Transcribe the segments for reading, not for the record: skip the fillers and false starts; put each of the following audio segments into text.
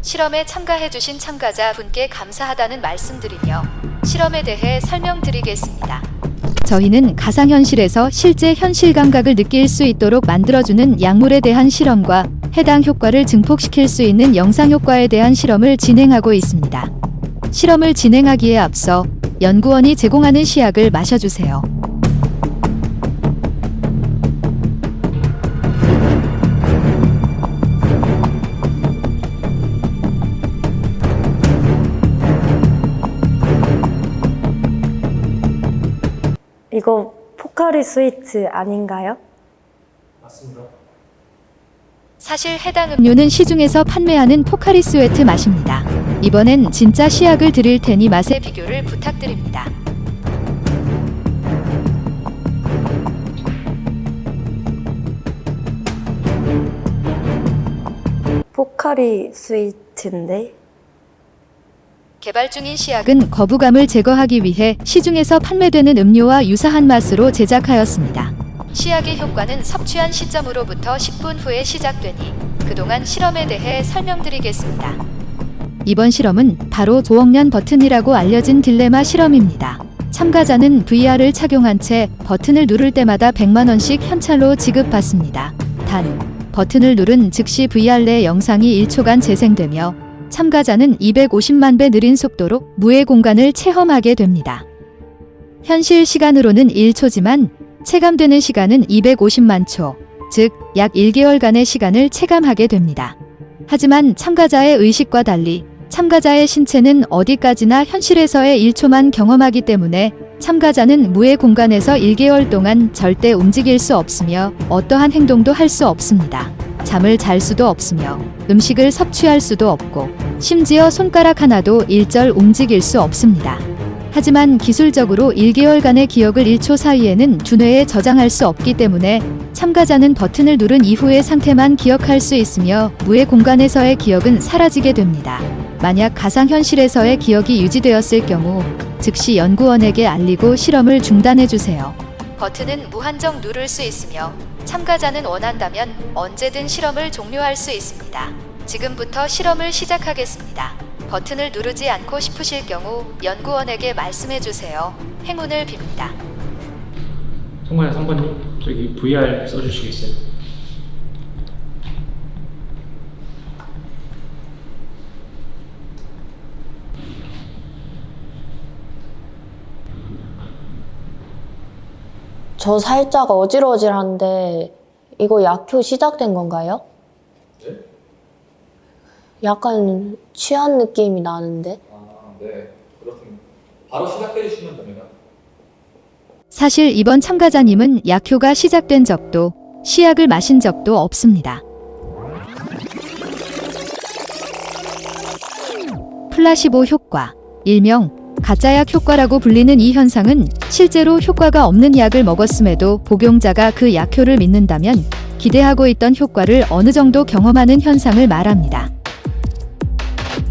실험에 참가해주신 참가자분께 감사하다는 말씀드리며 실험에 대해 설명드리겠습니다. 저희는 가상현실에서 실제 현실 감각을 느낄 수 있도록 만들어주는 약물에 대한 실험과 해당 효과를 증폭시킬 수 있는 영상 효과에 대한 실험을 진행하고 있습니다. 실험을 진행하기에 앞서 연구원이 제공하는 시약을 마셔주세요. 이거 포카리 스위트 아닌가요? 맞습니다. 사실 해당 음료는 시중에서 판매하는 포카리 스웨트 맛입니다. 이번엔 진짜 시약을 드릴 테니 맛의 비교를 부탁드립니다. 포카리 스위트인데? 개발 중인 시약은 거부감을 제거하기 위해 시중에서 판매되는 음료와 유사한 맛으로 제작하였습니다. 시약의 효과는 섭취한 시점으로부터 10분 후에 시작되니 그동안 실험에 대해 설명드리겠습니다. 이번 실험은 바로 조억년 버튼이라고 알려진 딜레마 실험입니다. 참가자는 VR을 착용한 채 버튼을 누를 때마다 100만원씩 현찰로 지급받습니다. 단, 버튼을 누른 즉시 VR 내 영상이 1초간 재생되며 참가자는 250만 배 느린 속도로 무의 공간을 체험하게 됩니다. 현실 시간으로는 1초지만 체감되는 시간은 250만 초, 즉 약 1개월간의 시간을 체감하게 됩니다. 하지만 참가자의 의식과 달리 참가자의 신체는 어디까지나 현실에서의 1초만 경험하기 때문에 참가자는 무의 공간에서 1개월 동안 절대 움직일 수 없으며 어떠한 행동도 할 수 없습니다. 잠을 잘 수도 없으며 음식을 섭취할 수도 없고 심지어 손가락 하나도 일절 움직일 수 없습니다. 하지만 기술적으로 1개월간의 기억을 1초 사이에는 두뇌에 저장할 수 없기 때문에 참가자는 버튼을 누른 이후의 상태만 기억할 수 있으며 무의 공간에서의 기억은 사라지게 됩니다. 만약 가상현실에서의 기억이 유지되었을 경우 즉시 연구원에게 알리고 실험을 중단해주세요. 버튼은 무한정 누를 수 있으며 참가자는 원한다면 언제든 실험을 종료할 수 있습니다. 지금부터 실험을 시작하겠습니다. 버튼을 누르지 않고 싶으실 경우 연구원에게 말씀해주세요. 행운을 빕니다. 정말 상관님, 저기 VR 써주시겠어요? 저 살짝 어질어질한데 이거 약효 시작된 건가요? 네? 약간 취한 느낌이 나는데. 네, 그렇습니다. 바로 시작해 주시면 됩니다. 사실 이번 참가자님은 약효가 시작된 적도 시약을 마신 적도 없습니다. 플라시보 효과, 일명 가짜약 효과라고 불리는 이 현상은 실제로 효과가 없는 약을 먹었음에도 복용자가 그 약효를 믿는다면 기대하고 있던 효과를 어느 정도 경험하는 현상을 말합니다.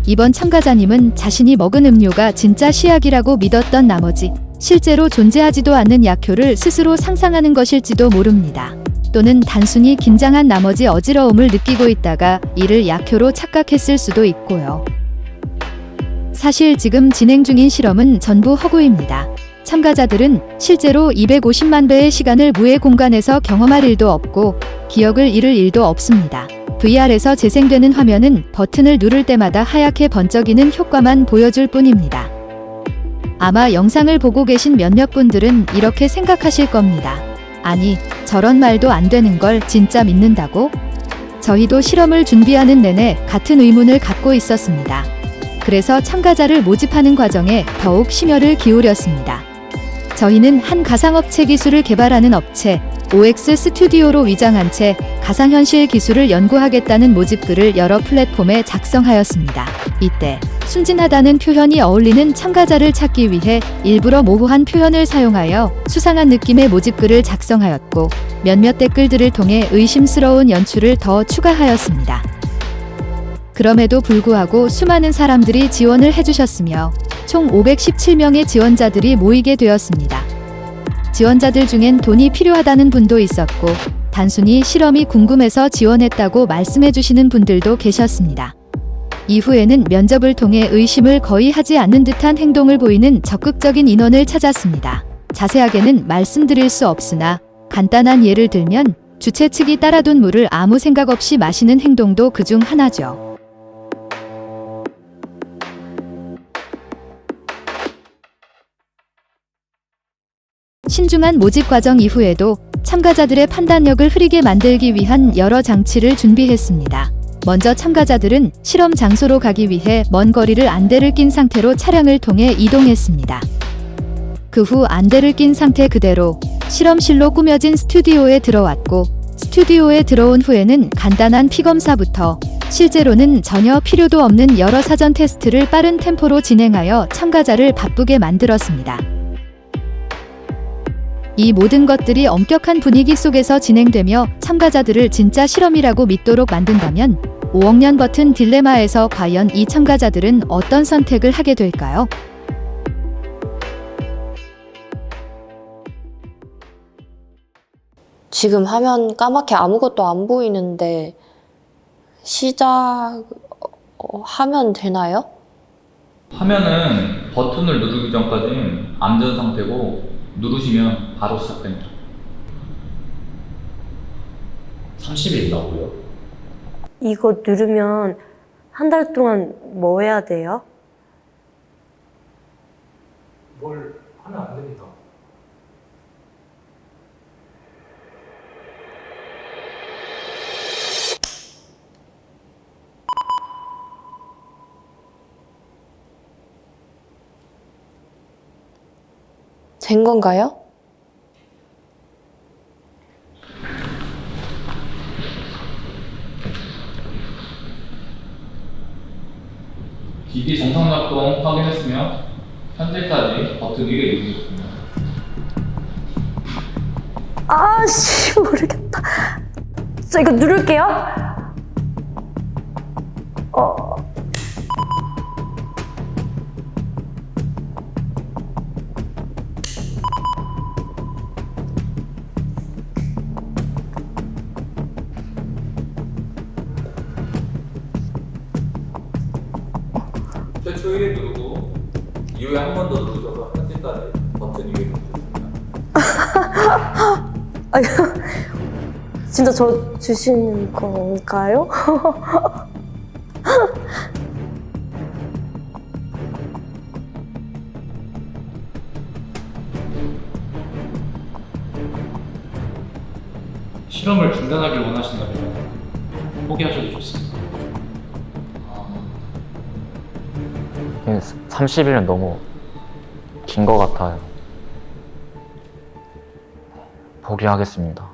이번 참가자님은 자신이 먹은 음료가 진짜 시약이라고 믿었던 나머지 실제로 존재하지도 않는 약효를 스스로 상상하는 것일지도 모릅니다. 또는 단순히 긴장한 나머지 어지러움을 느끼고 있다가 이를 약효로 착각했을 수도 있고요. 사실 지금 진행 중인 실험은 전부 허구입니다. 참가자들은 실제로 250만 배의 시간을 무의 공간에서 경험할 일도 없고 기억을 잃을 일도 없습니다. VR에서 재생되는 화면은 버튼을 누를 때마다 하얗게 번쩍이는 효과만 보여줄 뿐입니다. 아마 영상을 보고 계신 몇몇 분들은 이렇게 생각하실 겁니다. 아니, 저런 말도 안 되는 걸 진짜 믿는다고? 저희도 실험을 준비하는 내내 같은 의문을 갖고 있었습니다. 그래서 참가자를 모집하는 과정에 더욱 심혈을 기울였습니다. 저희는 한 가상업체 기술을 개발하는 업체 OX 스튜디오로 위장한 채 가상현실 기술을 연구하겠다는 모집글을 여러 플랫폼에 작성하였습니다. 이때 순진하다는 표현이 어울리는 참가자를 찾기 위해 일부러 모호한 표현을 사용하여 수상한 느낌의 모집글을 작성하였고 몇몇 댓글들을 통해 의심스러운 연출을 더 추가하였습니다. 그럼에도 불구하고 수많은 사람들이 지원을 해주셨으며 총 517명의 지원자들이 모이게 되었습니다. 지원자들 중엔 돈이 필요하다는 분도 있었고 단순히 실험이 궁금해서 지원했다고 말씀해주시는 분들도 계셨습니다. 이후에는 면접을 통해 의심을 거의 하지 않는 듯한 행동을 보이는 적극적인 인원을 찾았습니다. 자세하게는 말씀드릴 수 없으나 간단한 예를 들면 주최 측이 따라둔 물을 아무 생각 없이 마시는 행동도 그중 하나죠. 신중한 모집 과정 이후에도 참가자들의 판단력을 흐리게 만들기 위한 여러 장치를 준비했습니다. 먼저 참가자들은 실험 장소로 가기 위해 먼 거리를 안대를 낀 상태로 차량을 통해 이동했습니다. 그 후 안대를 낀 상태 그대로 실험실로 꾸며진 스튜디오에 들어왔고, 스튜디오에 들어온 후에는 간단한 피검사부터 실제로는 전혀 필요도 없는 여러 사전 테스트를 빠른 템포로 진행하여 참가자를 바쁘게 만들었습니다. 이 모든 것들이 엄격한 분위기 속에서 진행되며 참가자들을 진짜 실험이라고 믿도록 만든다면 5억 년 버튼 딜레마에서 과연 이 참가자들은 어떤 선택을 하게 될까요? 지금 화면 까맣게 아무것도 안 보이는데 시작하면 되나요? 화면은 버튼을 누르기 전까지는 안 든 상태고 누르시면 바로 시작됩니다. 30일 나오고요. 이거 누르면 한 달 동안 뭐 해야 돼요? 뭘 하면 안 됩니다. 된 건가요? 기기 정상 작동 확인했으면 현재까지 버튼 1을 누르셨습니다. 아씨 모르겠다. 저 이거 누를게요. 최초 1을 누르고 이후에 한 번 더 누르셔서 현재까지 버튼 2를 누르셨습니다. 아유, 진짜 저 주시는 건가요? 실험을 중단하길 원하신다면 포기하셔도 좋습니다. 30일은 너무 긴 것 같아요. 포기하겠습니다.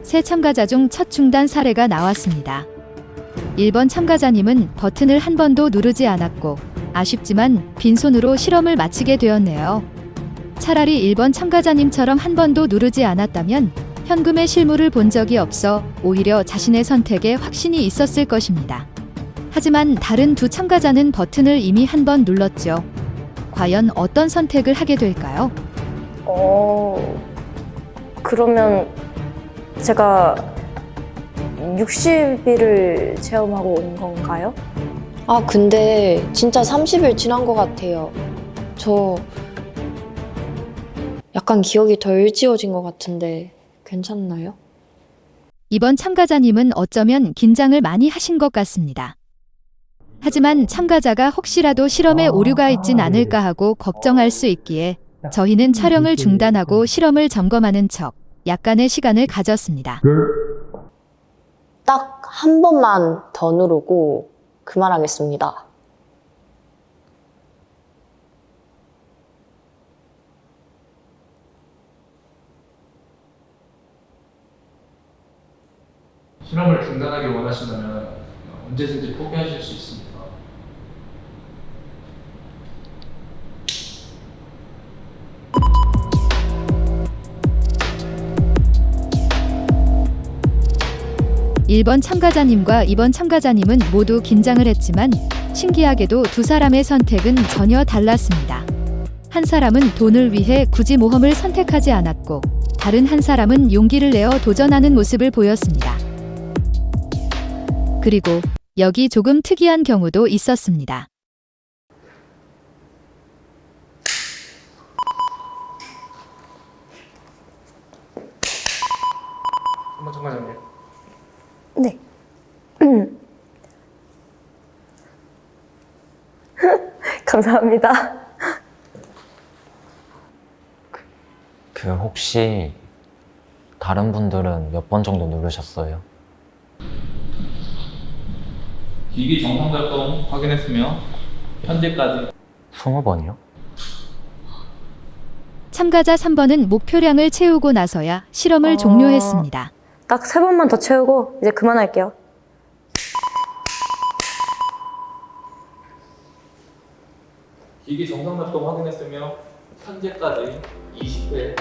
새 참가자 중 첫 중단 사례가 나왔습니다. 1번 참가자님은 버튼을 한 번도 누르지 않았고 아쉽지만 빈손으로 실험을 마치게 되었네요. 차라리 1번 참가자님처럼 한 번도 누르지 않았다면 현금의 실물을 본 적이 없어 오히려 자신의 선택에 확신이 있었을 것입니다. 하지만 다른 두 참가자는 버튼을 이미 한 번 눌렀죠. 과연 어떤 선택을 하게 될까요? 그러면 제가 60일을 체험하고 온 건가요? 아, 근데 진짜 30일 지난 것 같아요. 저 약간 기억이 덜 지워진 것 같은데 괜찮나요? 이번 참가자님은 어쩌면 긴장을 많이 하신 것 같습니다. 하지만 참가자가 혹시라도 실험에 오류가 있진 않을까 하고 걱정할 수 있기에 저희는 촬영을 중단하고 실험을 점검하는 척 약간의 시간을 가졌습니다. 딱 한 번만 더 누르고 그만하겠습니다. 실험을 중단하길 원하신다면 언제든지 포기하실 수 있습니다. (1번) 참가자님과 (2번) 참가자님은 모두 긴장을 했지만 신기하게도 두 사람의 선택은 전혀 달랐습니다. 한 사람은 돈을 위해 굳이 모험을 선택하지 않았고 다른 한 사람은 용기를 내어 도전하는 모습을 보였습니다. 그리고 여기 조금 특이한 경우도 있었습니다. 한번 참가자님. 네. 감사합니다. 그 혹시 다른 분들은 몇 번 정도 누르셨어요? 기기 정상 작동 확인했으며 현재까지 20번이요? 참가자 3번은 목표량을 채우고 나서야 실험을 종료했습니다. 딱 3번만 더 채우고 이제 그만할게요. 기기 정상 작동 확인했으며 현재까지 20회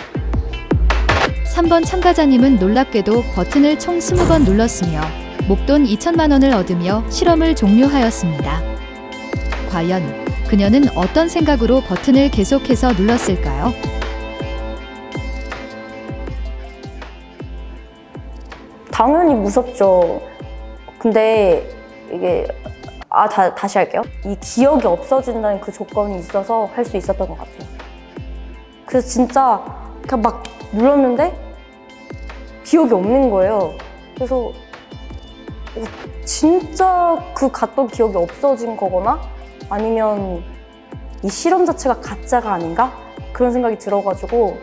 3번 참가자님은 놀랍게도 버튼을 총 20번 눌렀으며 목돈 2천만 원을 얻으며 실험을 종료하였습니다. 과연 그녀는 어떤 생각으로 버튼을 계속해서 눌렀을까요? 당연히 무섭죠. 근데 이게 다시 할게요. 이 기억이 없어진다는 그 조건이 있어서 할 수 있었던 것 같아요. 그래서 진짜 그냥 막 눌렀는데 기억이 없는 거예요. 그래서 진짜 그 갔던 기억이 없어진 거거나 아니면 이 실험 자체가 가짜가 아닌가? 그런 생각이 들어가지고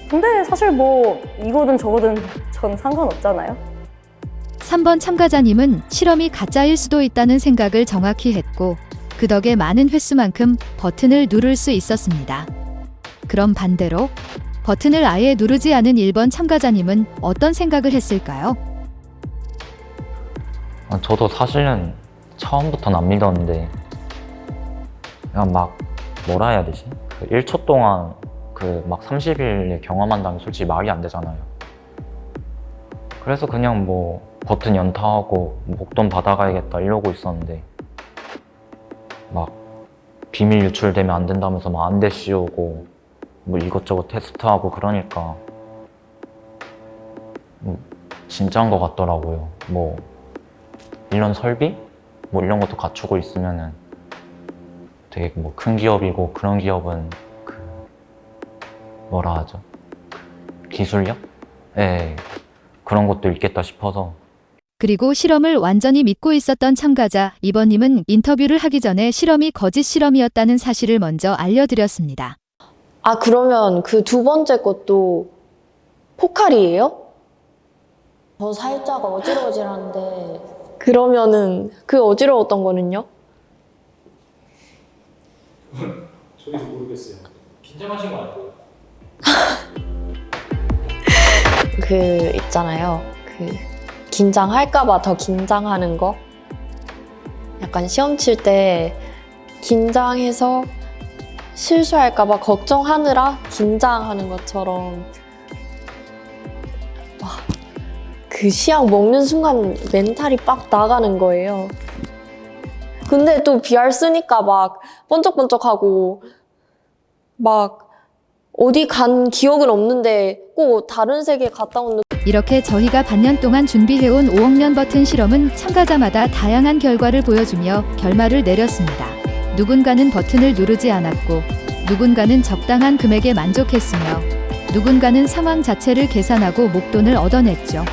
근데 사실 뭐 이거든 저거든 전 상관없잖아요. 3번 참가자님은 실험이 가짜일 수도 있다는 생각을 정확히 했고 그 덕에 많은 횟수만큼 버튼을 누를 수 있었습니다. 그럼 반대로 버튼을 아예 누르지 않은 1번 참가자님은 어떤 생각을 했을까요? 저도 사실은 처음부터는 안 믿었는데 그냥 막 뭐라 해야 되지? 그 1초 동안 그 막 30일 경험한다면 솔직히 말이 안 되잖아요. 그래서 그냥 뭐 버튼 연타하고 목돈 받아가야겠다 이러고 있었는데 막 비밀 유출되면 안 된다면서 막 안대 씌우고 뭐 이것저것 테스트하고 그러니까 진짜인 것 같더라고요. 뭐 이런 설비? 뭐 이런 것도 갖추고 있으면은 되게 뭐 큰 기업이고 그런 기업은 그 뭐라 하죠? 기술력? 예, 그런 것도 있겠다 싶어서. 그리고 실험을 완전히 믿고 있었던 참가자 2번님은 인터뷰를 하기 전에 실험이 거짓 실험이었다는 사실을 먼저 알려드렸습니다. 아, 그러면 그 두 번째 것도 포칼이에요? 저 살짝 어질어질한데 그러면은 그 어지러웠던 거는요? 저희도 모르겠어요. 긴장하신 거 아니고요? 그 있잖아요. 그 긴장할까봐 더 긴장하는 거. 약간 시험 칠 때 긴장해서 실수할까봐 걱정하느라 긴장하는 것처럼 와, 그 시약 먹는 순간 멘탈이 빡 나가는 거예요. 근데 또 VR 쓰니까 막 번쩍번쩍하고 막 어디 간 기억은 없는데 꼭 다른 세계 갔다 온 이렇게 저희가 반년 동안 준비해온 5억 년 버튼 실험은 참가자마다 다양한 결과를 보여주며 결말을 내렸습니다. 누군가는 버튼을 누르지 않았고 누군가는 적당한 금액에 만족했으며 누군가는 상황 자체를 계산하고 목돈을 얻어냈죠.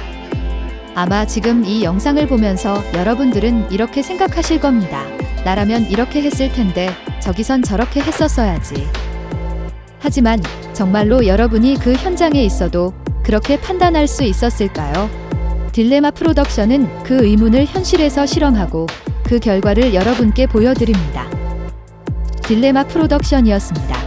아마 지금 이 영상을 보면서 여러분들은 이렇게 생각하실 겁니다. 나라면 이렇게 했을 텐데 저기선 저렇게 했었어야지. 하지만 정말로 여러분이 그 현장에 있어도 그렇게 판단할 수 있었을까요? 딜레마 프로덕션은 그 의문을 현실에서 실험하고 그 결과를 여러분께 보여드립니다. 딜레마 프로덕션이었습니다.